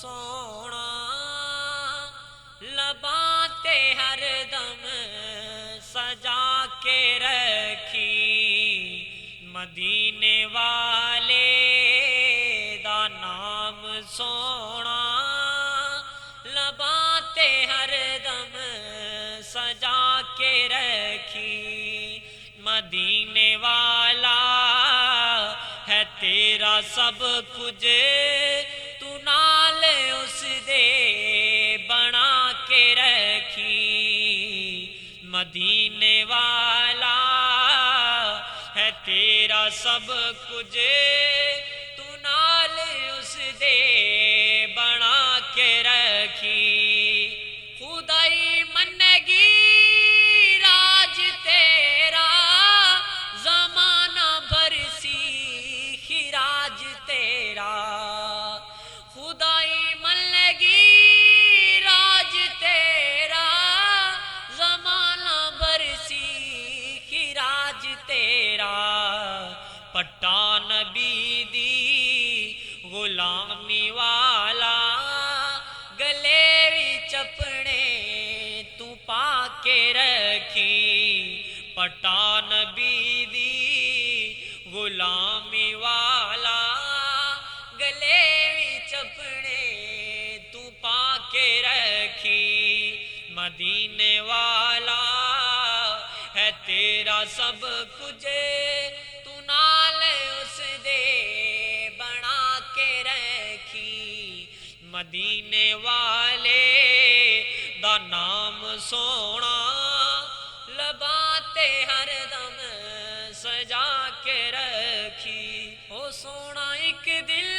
سونا لباں تے ہر دم سجا کے رکھی مدینے والے دا نام سونا لباں تے ہر دم سجا کے رکھی مدینے والا ہے تیرا سب کچھ تو نال اس دے بنا کے رکھی مدینے والا ہے تیرا سب کچھ تو نال اس دے بنا کے رکھی خدائی مننے گی راج تیرا زمانہ بھر سی خراج تیرا خدائی مننے گی راج تیرا زمانہ بھر سی خراج تیرا پٹا نبی دی غلامی والا گلے وچ اپنے تو پا کے رکھی پٹا نبی دی غلامی والا گلے وچ اپنے تو پا کے رکھی مدینے والا ہے تیرا سب کچھ تو نال اس دے بنا کے رکھی مدینے والے دا نام سونا لباں تے ہر دم سجا کے رکھی او سونا ایک دل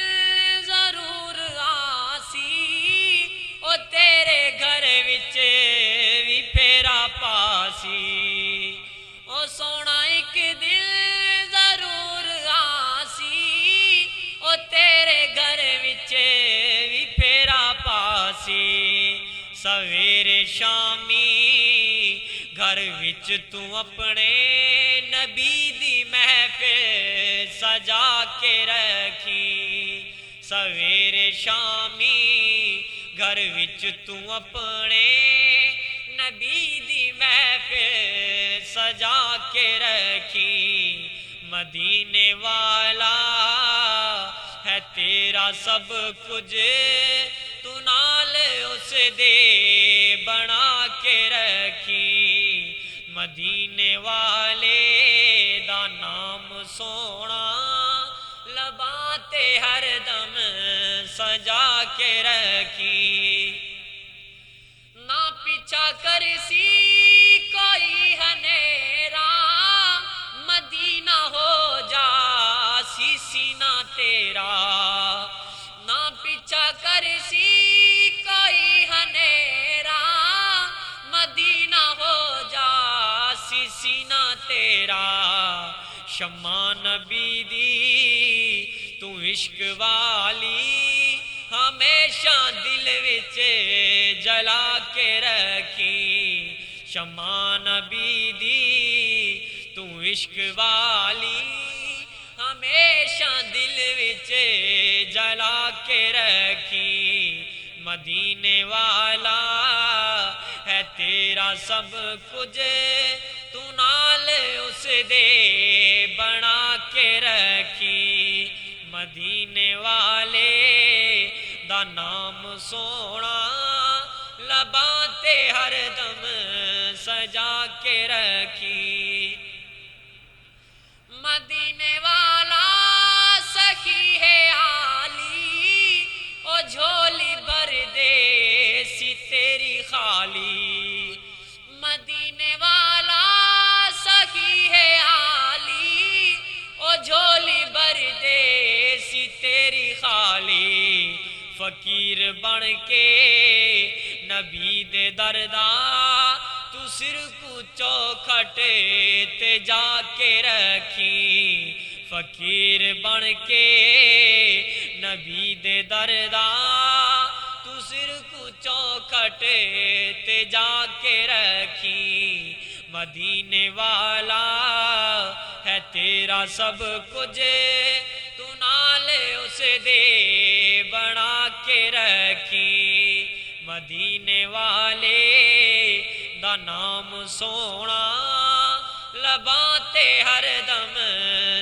ضرور آسی او تیرے گھر وچ بھی پھیرا پاسی او سونا ایک دل ضرور آسی او تیرے گھر وچ بھی پھیرا پاسی سویرے شامی گھر وچ تو اپنے نبی دی محفل سجا کے رکھی سویرے شامی گھر وچ تو اپنے نبی دی محفل سجا کے رکھی مدینے والا ہے تیرا سب کچھ تو نال اس دے بنا کے رکھی مدینے والے دا نام سونا لباں تے ہر دم سجا کے رکھی نہ پیچھا کرسی کوئی ہنیرا مدینہ ہو جا سینہ تیرا نہ پیچھا کرسی کوئی ہنیرا مدینہ ہو جا سینہ تیرا شمع نبی دی تو عشق والی ہمیشہ دل وچ جلا کے رکھی شمع نبی دی تو عشق والی ہمیشہ دل وچ جلا کے رکھی مدینے والا ہے تیرا سب کچھ تو نال اس دے بنا کے رکھی مدینے والے دا نام سونا لباں تے ہر دم سجا کے رکھی مدینے والا سخی ہے عالی او جھولی بھر دے سی تیری خالی مدینے والا سخی ہے عالی او جھولی بھر دے سی تیری خالی فقیر بن کے نبی دے دردا تو سر کو چوکھٹ تے جا کے رکھی فقیر بن کے نبی دے دردا تو سر کو چوکھٹ تے جا کے رکھی مدینے والا ہے تیرا سب کچھ تو نہ نال اس دے بنا کے رکھی مدینے والے دا نام سونا لباں تے ہر دم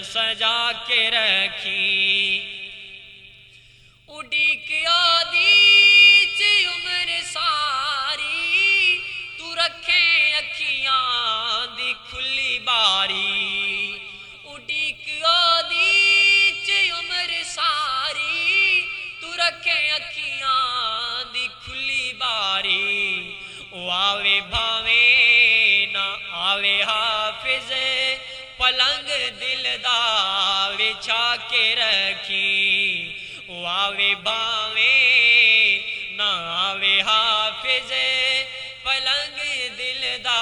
سجا کے رکھی اڈیک آدی چ عمر ساری تو رکھے اکھیاں دی کھلی باری اڈیک آدی چ عمر ساری تو رکھے اکھیاں دی کھلی باری او آوے بھاوے نہ آوے حافظ پلنگ دل دا وچھا کے رکھی او آوے باوے نہ آوے حافظ پلنگ دل دا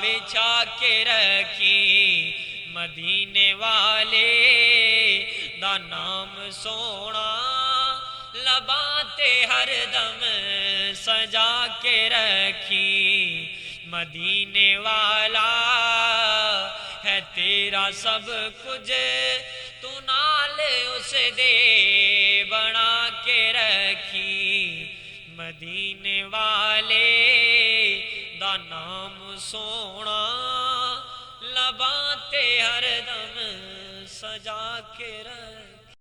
وچھا کے رکھی مدینے والے دا نام سونا لباں تے ہر دم سجا کے رکھی مدینے والا ہے تیرا سب کچھ تو نال اس دے بنا کے رکھی مدینے والے دا نام سونا لباں تے ہر دم سجا کے رکھی